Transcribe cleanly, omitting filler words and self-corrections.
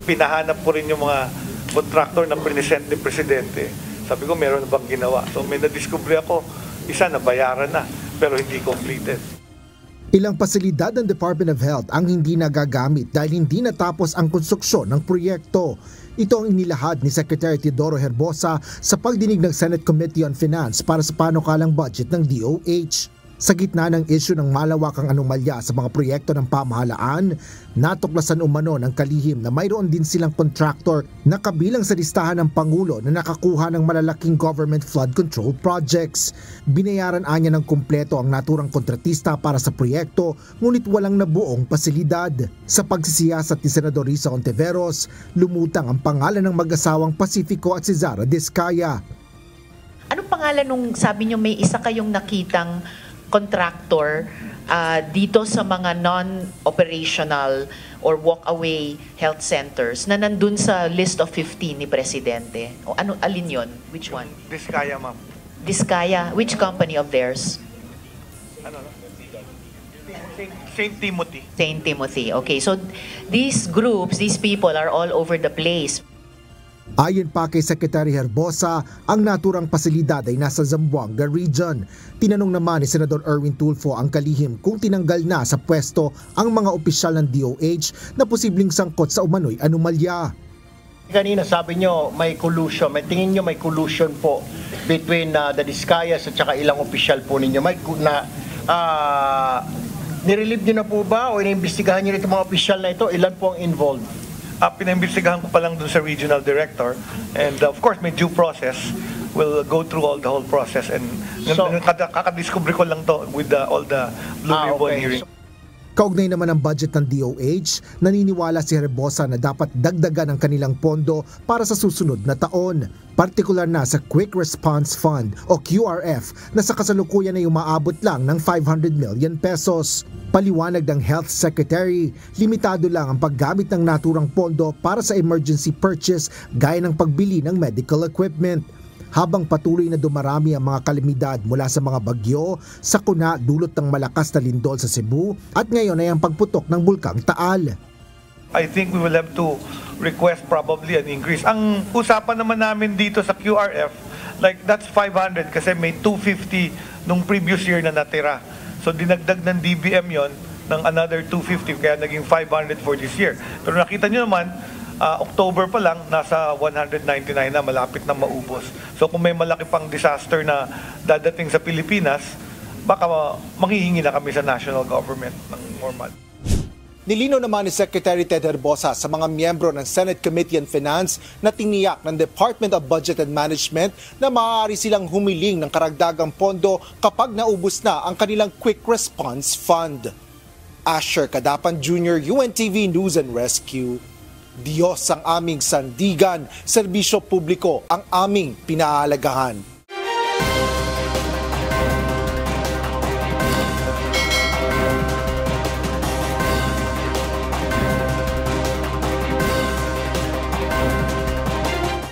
Pinahanap ko rin yung mga contractor na present ni Presidente. Sabi ko, meron na bang ginawa? So may na-discover ako, isa na bayaran na, pero hindi completed. Ilang pasilidad ng Department of Health ang hindi nagagamit dahil hindi natapos ang konstruksyon ng proyekto. Ito ang inilahad ni Secretary Teodoro Herbosa sa pagdinig ng Senate Committee on Finance para sa panukalang budget ng DOH. Sa gitna ng issue ng malawakang anomalya sa mga proyekto ng pamahalaan, natuklasan umano ng kalihim na mayroon din silang contractor na kabilang sa listahan ng Pangulo na nakakuha ng malalaking government flood control projects. Binayaran anya ng kumpleto ang naturang kontratista para sa proyekto, ngunit walang nabuong pasilidad. Sa pagsisiyasat ni Senador Risa Hontiveros, lumutang ang pangalan ng mag-asawang Pacifico at si Zara Diskaya. Anong pangalan nung sabi nyo may isa kayong nakitang contractor dito sa mga non-operational or walk-away health centers na nandun sa list of 15 ni Presidente? O alin yun? Which one? Diskaya, ma'am. Diskaya? Which company of theirs? St. Timothy. St. Timothy. Okay, so these groups, these people are all over the place. Ayon pa kay Secretary Herbosa, ang naturang pasilidad ay nasa Zamboanga Region. Tinanong naman ni Senador Erwin Tulfo ang kalihim kung tinanggal na sa pwesto ang mga opisyal ng DOH na posibleng sangkot sa umano'y anomalya. Kanina sabi nyo may collusion, tingin nyo may collusion po between the Diskayas at saka ilang opisyal po ninyo. Nirelieve nyo na po ba o iniimbestigahan nyo itong mga opisyal na ito? Ilan po ang involved? Pinaimbestigahan ko pa lang dun sa regional director, and of course may due process. We'll go through the whole process, and kakadiscover ko lang to with all the Blue Ribbon hearing. Kaugnay naman ang budget ng DOH, naniniwala si Herbosa na dapat dagdagan ang kanilang pondo para sa susunod na taon. Partikular na sa Quick Response Fund o QRF na sa kasalukuyan ay umaabot lang ng 500 million pesos. Paliwanag ng Health Secretary, limitado lang ang paggamit ng naturang pondo para sa emergency purchase gaya ng pagbili ng medical equipment. Habang patuloy na dumarami ang mga kalamidad mula sa mga bagyo, sakuna dulot ng malakas na lindol sa Cebu at ngayon ay ang pagputok ng Bulkang Taal. I think we will have to request probably an increase. Ang usapan naman namin dito sa QRF, like that's 500 kasi may 250 nung previous year na natira. So dinagdag ng DBM yon ng another 250 kaya naging 500 for this year. Pero nakita nyo naman, October pa lang, nasa 199 na, malapit na maubos. So kung may malaki pang disaster na dadating sa Pilipinas, baka manghihingi na kami sa national government ng more money. Nilinaw naman ni Secretary Ted Herbosa sa mga miyembro ng Senate Committee on Finance na tiniyak ng Department of Budget and Management na maaari silang humiling ng karagdagang pondo kapag naubos na ang kanilang Quick Response Fund. Asher Cadapan Jr., UNTV News and Rescue. Diyos ang aming sandigan, serbisyo publiko ang aming pinahalagahan.